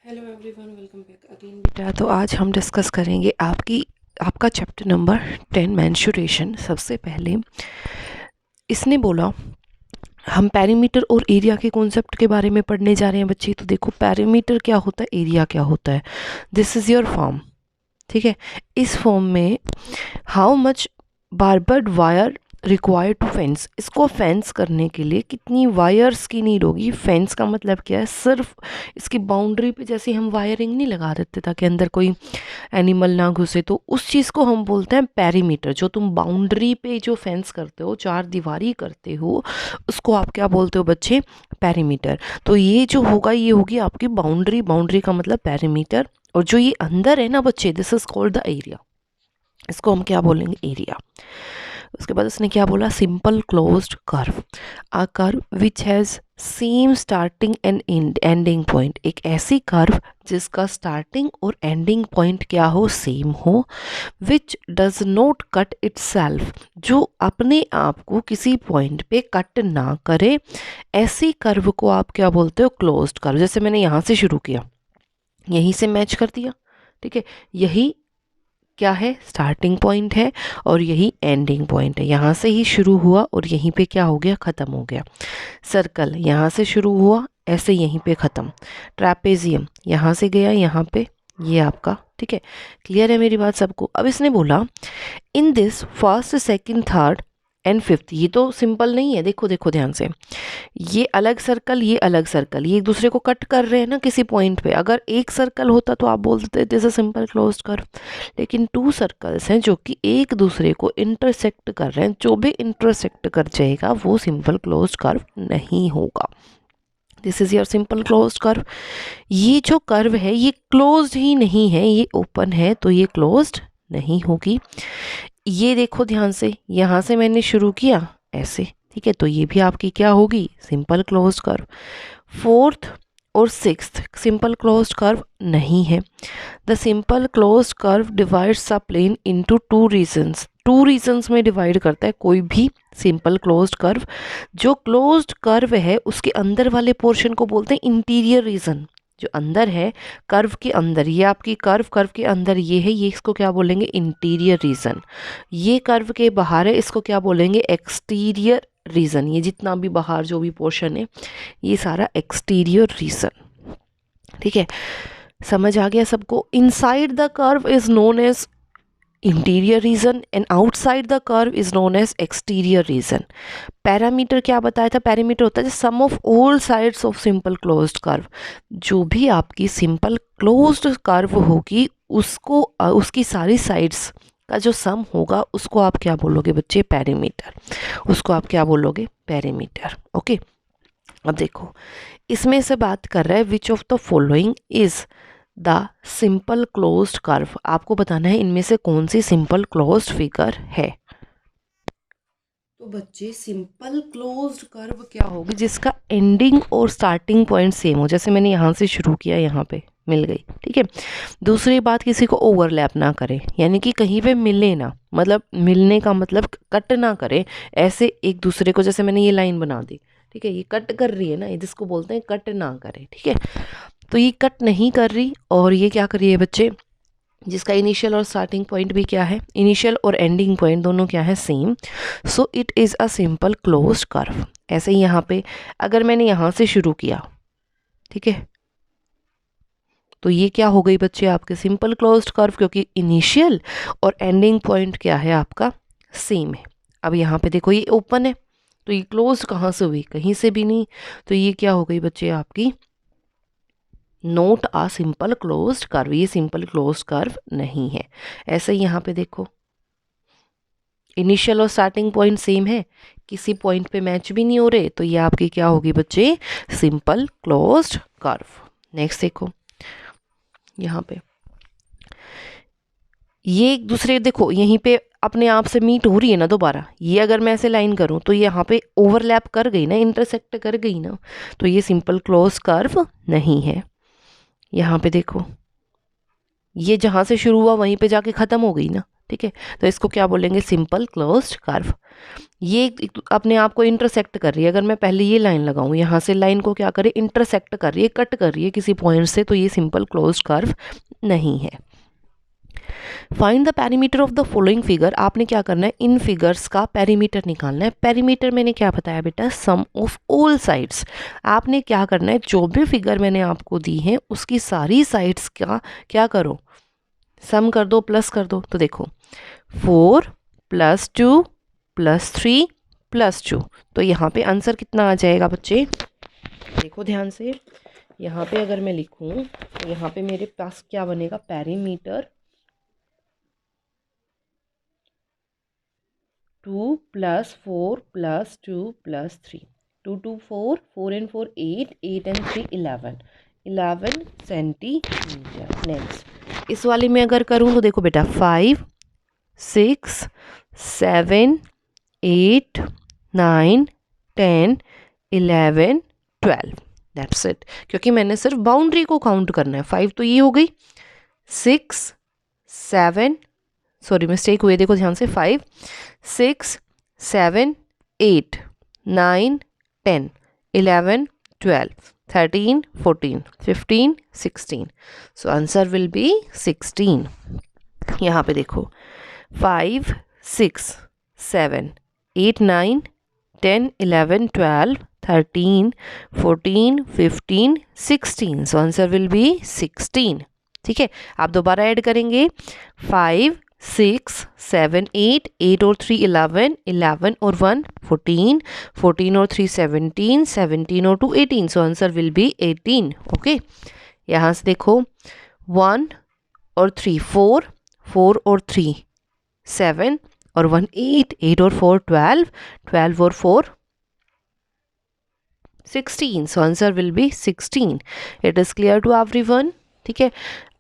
Hello everyone, welcome back again बेटा। तो आज हम डिस्कस करेंगे आपका चैप्टर नंबर 10 मेंस्ट्रुएशन। सबसे पहले इसने बोला हम पेरीमीटर और एरिया के कॉन्सेप्ट के बारे में पढ़ने जा रहे हैं बच्चे। तो देखो, पेरीमीटर क्या होता है, एरिया क्या होता है। दिस इज़ योर फॉर्म, ठीक है। इस फॉर्म में how much barbed wire required to fence, इसको फेंस करने के लिए कितनी वायर्स की नीड होगी। फेंस का मतलब क्या है, सिर्फ इसकी बाउंड्री पे जैसे हम वायरिंग नहीं लगा देते ताकि अंदर कोई एनिमल ना घुसे, तो उस चीज़ को हम बोलते हैं पेरीमीटर। जो तुम बाउंड्री पे जो फेंस करते हो, चार दीवारी करते हो, उसको आप क्या बोलते हो बच्चे, पेरीमीटर। तो ये जो होगा ये होगी आपकी बाउंड्री। बाउंड्री का मतलब पेरीमीटर। और जो ये अंदर है ना बच्चे, this is called the area. इसको हम क्या बोलेंगे, एरिया। उसके बाद उसने क्या बोला, simple closed curve, a curve which has same starting and ending point. एक ऐसी कर्व जिसका स्टार्टिंग और एंडिंग पॉइंट क्या हो, सेम हो। Which does not cut itself, जो अपने आप को किसी पॉइंट पे कट ना करे, ऐसी कर्व को आप क्या बोलते हो, क्लोज्ड कर्व। जैसे मैंने यहाँ से शुरू किया, यहीं से मैच कर दिया, ठीक है। यही क्या है, स्टार्टिंग पॉइंट है और यही एंडिंग पॉइंट है। यहाँ से ही शुरू हुआ और यहीं पे क्या हो गया, ख़त्म हो गया। सर्कल यहाँ से शुरू हुआ, ऐसे यहीं पे ख़त्म। ट्रैपेजियम यहाँ से गया यहाँ पे, ये आपका, ठीक है। क्लियर है मेरी बात सबको। अब इसने बोला in this first second third and fifth, ये तो सिंपल नहीं है। देखो देखो ध्यान से, ये अलग सर्कल, ये अलग सर्कल, ये एक दूसरे को कट कर रहे हैं ना किसी पॉइंट पे। अगर एक सर्कल होता तो आप बोलते this a simple closed curve, लेकिन टू सर्कल्स हैं जो कि एक दूसरे को इंटरसेक्ट कर रहे हैं। जो भी इंटरसेक्ट कर जाएगा वो सिंपल क्लोज्ड कर्व नहीं होगा। This is your simple closed curve. ये जो कर्व है ये क्लोज्ड ही नहीं है, ये ओपन है, तो ये क्लोज्ड नहीं होगी। ये देखो ध्यान से, यहाँ से मैंने शुरू किया ऐसे, ठीक है, तो ये भी आपकी क्या होगी, सिंपल क्लोज्ड कर्व। फोर्थ और सिक्स्थ सिंपल क्लोज्ड कर्व नहीं है। The simple closed curve divides a plane into two regions. Two regions में डिवाइड करता है कोई भी सिंपल क्लोज्ड कर्व। जो क्लोज्ड कर्व है उसके अंदर वाले पोर्शन को बोलते हैं इंटीरियर रीजन। जो अंदर है कर्व के अंदर, ये आपकी कर्व, कर्व के अंदर ये है, ये इसको क्या बोलेंगे, इंटीरियर रीजन। ये कर्व के बाहर है, इसको क्या बोलेंगे, एक्सटीरियर रीजन। ये जितना भी बाहर जो भी पोर्शन है ये सारा एक्सटीरियर रीजन, ठीक है। समझ आ गया सबको। Inside the curve is known as interior region and outside the curve is known as exterior region. Perimeter क्या बताया था, पैरामीटर होता है sum of all sides of simple closed curve. जो भी आपकी सिंपल क्लोज्ड कर्व होगी उसको उसकी सारी साइड्स का जो सम होगा उसको आप क्या बोलोगे बच्चे, पैरामीटर। उसको आप क्या बोलोगे, पैरामीटर। ओके। अब देखो, इसमें से बात कर रहा है which of the following is the simple closed curve. आपको बताना है इनमें से कौन सी सिंपल क्लोज्ड फिगर है। तो बच्चे, सिंपल क्लोज्ड कर्व क्या होगी, जिसका एंडिंग और स्टार्टिंग पॉइंट सेम हो। जैसे मैंने यहाँ से शुरू किया, यहाँ पे मिल गई, ठीक है। दूसरी बात, किसी को ओवरलैप ना करे, यानी कि कहीं पे मिले ना, मतलब मिलने का मतलब कट ना करे ऐसे एक दूसरे को। जैसे मैंने ये लाइन बना दी, ठीक है, ये कट कर रही है ना, ये जिसको बोलते हैं कट ना करे, ठीक है। तो ये कट नहीं कर रही और ये क्या कर रही है बच्चे, जिसका इनिशियल और स्टार्टिंग पॉइंट भी क्या है, इनिशियल और एंडिंग पॉइंट दोनों क्या है, same. So it is a simple closed curve. ऐसे ही यहाँ पे अगर मैंने यहाँ से शुरू किया, ठीक है, तो ये क्या हो गई बच्चे, आपके सिंपल क्लोज्ड कर्व, क्योंकि इनिशियल और एंडिंग पॉइंट क्या है आपका, सेम है। अब यहाँ पे देखो ये ओपन है, तो ये क्लोज कहाँ से हुई, कहीं से भी नहीं। तो ये क्या हो गई बच्चे आपकी, नोट आ सिंपल क्लोज्ड कर्व। ये सिंपल क्लोज्ड कर्व नहीं है। ऐसे ही यहाँ पे देखो, इनिशियल और स्टार्टिंग पॉइंट सेम है, किसी पॉइंट पे मैच भी नहीं हो रहे, तो ये आपकी क्या होगी बच्चे, सिंपल क्लोज्ड कर्व। नेक्स्ट देखो, यहाँ पे ये एक दूसरे, देखो यहीं पे अपने आप से मीट हो रही है ना दोबारा। ये अगर मैं ऐसे लाइन करूँ तो ये यहाँ पे ओवरलैप कर गई ना, इंटरसेक्ट कर गई ना, तो ये सिंपल क्लोज कर्व नहीं है। यहाँ पे देखो, ये जहाँ से शुरू हुआ वहीं पे जाके ख़त्म हो गई ना, ठीक है, तो इसको क्या बोलेंगे, सिंपल क्लोज्ड कर्व। ये अपने आप को इंटरसेक्ट कर रही है, अगर मैं पहले ये लाइन लगाऊं, यहाँ से लाइन को क्या करे, इंटरसेक्ट कर रही है, कट कर रही है किसी पॉइंट से, तो ये सिंपल क्लोज्ड कर्व नहीं है। Find the perimeter of the following figure, आपने क्या करना है, इन फिगर्स का पेरीमीटर निकालना है। पेरीमीटर मैंने क्या बताया बेटा, सम ऑफ ऑल साइड्स। आपने क्या करना है, जो भी फिगर मैंने आपको दी है उसकी सारी साइड्स का क्या करो, सम कर दो, प्लस कर दो। तो देखो 4 + 2 + 3 + 2, तो यहाँ पे आंसर कितना आ जाएगा बच्चे, देखो ध्यान से, यहाँ पे अगर मैं लिखूं तो यहाँ पे मेरे पास क्या बनेगा, perimeter 2 + 4 + 2 + 3, 2 2 4, 4 and 4 8, 8 and 3 11 centimetre. Next इस वाले में अगर करूँ तो देखो बेटा 5 6 7 8 9 10 11 12, दैट्स इट, क्योंकि मैंने सिर्फ बाउंड्री को काउंट करना है। 5 तो ये हो गई, 6 7, सॉरी मिस्टेक हुई, देखो ध्यान से, 5 6 7 8 9 10 11 12 13 14 15 16, सो आंसर विल बी 16। यहाँ पे देखो 5 6 7 8 9 10 11 12 13 14 15 16, सो आंसर विल बी 16। ठीक है, आप दोबारा ऐड करेंगे, 5 6 7 8, 8 और 3 11, 11 और 1 14, 14 और 3 17, 17 और 2 18, सो आंसर विल बी 18। ओके, यहाँ से देखो 1 और 3 4, 4 और 3 7 और 1 8, 8 और 4 12, 12 और 4 16, so answer will be 16। It is clear to everyone. ठीक है,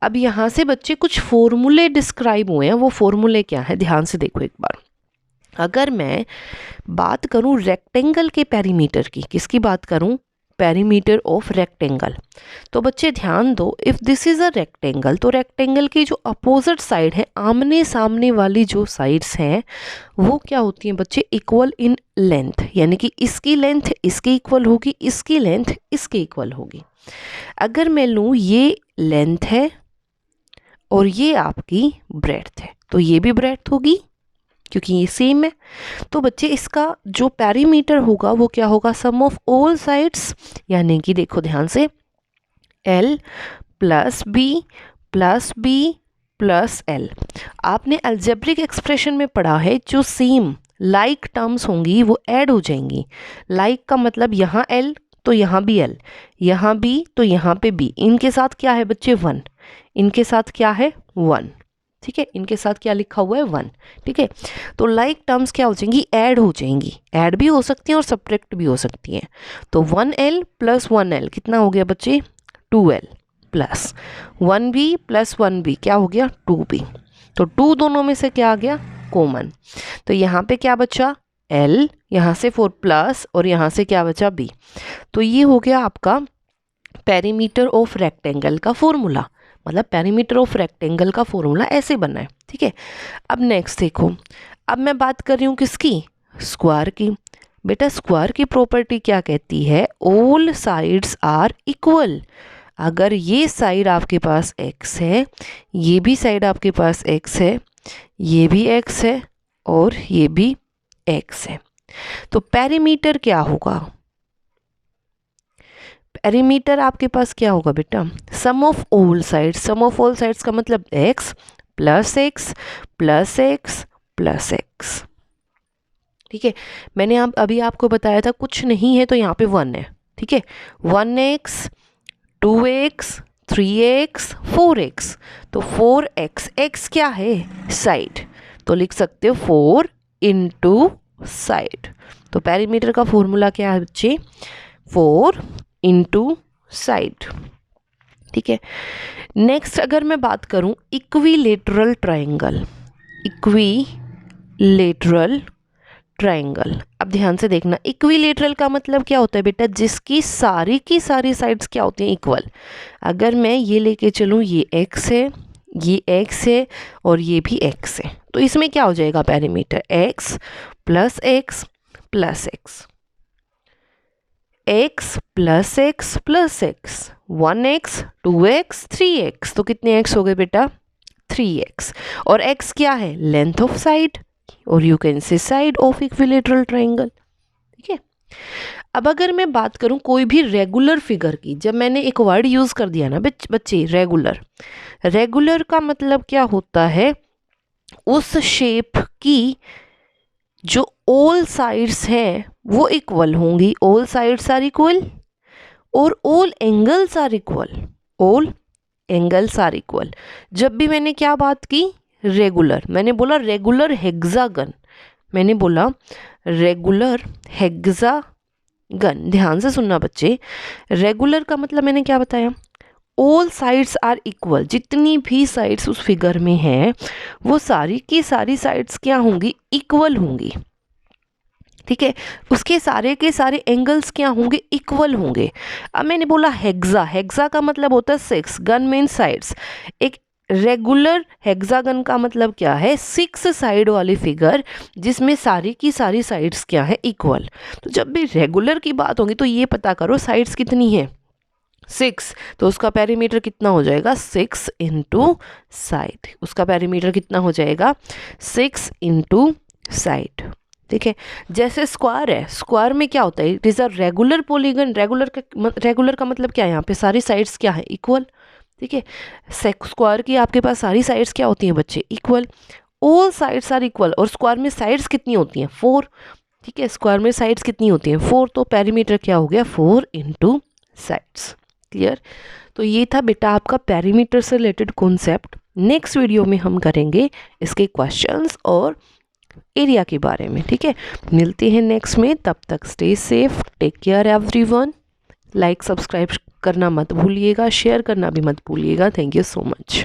अब यहाँ से बच्चे कुछ फॉर्मूले डिस्क्राइब हुए हैं, वो फॉर्मूले क्या है, ध्यान से देखो एक बार। अगर मैं बात करूँ रेक्टेंगल के पेरीमीटर की, किसकी बात करूँ, पेरीमीटर ऑफ रेक्टेंगल, तो बच्चे ध्यान दो, if this is a rectangle, तो रेक्टेंगल की जो अपोजिट साइड है, आमने सामने वाली जो साइड्स हैं वो क्या होती हैं बच्चे, इक्वल इन लेंथ, यानी कि इसकी लेंथ इसके इक्वल होगी, इसकी लेंथ इसके इक्वल होगी। अगर मैं लूँ ये लेंथ है और ये आपकी ब्रेड्थ है, तो ये भी ब्रेड्थ होगी क्योंकि ये सेम है। तो बच्चे इसका जो पेरीमीटर होगा वो क्या होगा, सम ऑफ ऑल साइड्स, यानी कि देखो ध्यान से, L + B + B + L। आपने अलजेब्रिक एक्सप्रेशन में पढ़ा है, जो सेम लाइक टर्म्स होंगी वो ऐड हो जाएंगी। लाइक का मतलब यहाँ L तो यहाँ भी L, यहाँ B तो यहाँ पे B, इनके साथ क्या है बच्चे 1, इनके साथ क्या है 1, ठीक है, इनके साथ क्या लिखा हुआ है 1। ठीक है, तो लाइक टर्म्स क्या हो जाएंगी, ऐड हो जाएंगी, ऐड भी हो सकती हैं और सब्ट्रैक्ट भी हो सकती हैं। तो 1L + 1L कितना हो गया बच्चे, 2L + 1B + 1B क्या हो गया, 2B। तो 2 दोनों में से क्या आ गया, कॉमन, तो यहाँ पे क्या बचा, L, यहाँ से 4 प्लस और यहाँ से क्या बचा B। तो ये हो गया आपका पेरीमीटर ऑफ रेक्टेंगल का फॉर्मूला, मतलब पेरीमीटर ऑफ रेक्टेंगल का फॉर्मूला ऐसे बना है। ठीक है, अब नेक्स्ट देखो, अब मैं बात कर रही हूँ किसकी, स्क्वायर की। बेटा स्क्वायर की प्रॉपर्टी क्या कहती है, ऑल साइड्स आर इक्वल। अगर ये साइड आपके पास x है, ये भी साइड आपके पास x है, ये भी x है और ये भी x है, तो पेरीमीटर क्या होगा, पेरीमीटर आपके पास क्या होगा बेटा, sum of all sides. Sum of all sides का मतलब x + x + x + x। ठीक है, मैंने अभी आपको बताया था कुछ नहीं है तो यहाँ पे 1 है। ठीक है, 1x 2x 3x 4x, तो 4x, x क्या है, साइड, तो लिख सकते हो 4 × साइड। तो पेरीमीटर का फॉर्मूला क्या है बच्चे, 4 × साइड। ठीक है, नेक्स्ट अगर मैं बात करूं इक्विलेटरल ट्रायंगल, इक्विलेटरल ट्रायंगल, अब ध्यान से देखना, इक्विलेटरल का मतलब क्या होता है बेटा, जिसकी सारी की सारी साइड्स क्या होती हैं, इक्वल। अगर मैं ये लेके चलूँ, ये x है, ये x है और ये भी x है, तो इसमें क्या हो जाएगा perimeter x plus x plus x, x plus x plus x, 1x 2x 3x, तो कितने x हो गए बेटा 3x। और x क्या है लेंथ ऑफ साइड, और you can say side of equilateral triangle. ठीक है, अब अगर मैं बात करूं कोई भी रेगुलर फिगर की, जब मैंने एक वर्ड यूज कर दिया ना बच्चे रेगुलर, रेगुलर का मतलब क्या होता है, उस शेप की जो ऑल साइड्स हैं वो इक्वल होंगी, ऑल साइड्स आर इक्वल, और all angles are equal, all angles are equal. जब भी मैंने क्या बात की रेगुलर, मैंने बोला रेगुलर हेक्सागन, मैंने बोला रेगुलर हेक्सागन, ध्यान से सुनना बच्चे, रेगुलर का मतलब मैंने क्या बताया, ऑल साइड्स आर इक्वल, जितनी भी साइड्स उस फिगर में हैं वो सारी की सारी साइड्स क्या होंगी इक्वल होंगी। ठीक है, उसके सारे के सारे एंगल्स क्या होंगे इक्वल होंगे। अब मैंने बोला हेक्सा, हेक्सा का मतलब होता है 6, गन मीन साइड्स, एक रेगुलर हेक्सागन का मतलब क्या है 6 साइड वाली फिगर जिसमें सारी की सारी साइड्स क्या है इक्वल। तो जब भी रेगुलर की बात होगी तो ये पता करो साइड्स कितनी है 6, तो उसका पेरीमीटर कितना हो जाएगा 6 इंटू साइड, उसका पेरीमीटर कितना हो जाएगा 6 इंटू साइड। ठीक है, जैसे स्क्वायर है, स्क्वायर में क्या होता है it is a regular polygon, regular का मतलब क्या है यहाँ पे सारी साइड्स क्या है इक्वल। ठीक है, स्क्वायर की आपके पास सारी साइड्स क्या होती हैं बच्चे equal, all sides are equal, और स्क्वायर में साइड्स कितनी होती हैं 4। ठीक है, स्क्वायर में साइड्स कितनी होती हैं 4, तो पेरीमीटर क्या हो गया 4 इंटू साइड्स। क्लियर, तो ये था बेटा आपका पेरीमीटर से रिलेटेड कॉन्सेप्ट। नेक्स्ट वीडियो में हम करेंगे इसके क्वेश्चंस और एरिया के बारे में। ठीक है, मिलते हैं नेक्स्ट में, तब तक stay safe, take care everyone, like subscribe करना मत भूलिएगा, शेयर करना भी मत भूलिएगा। Thank you so much.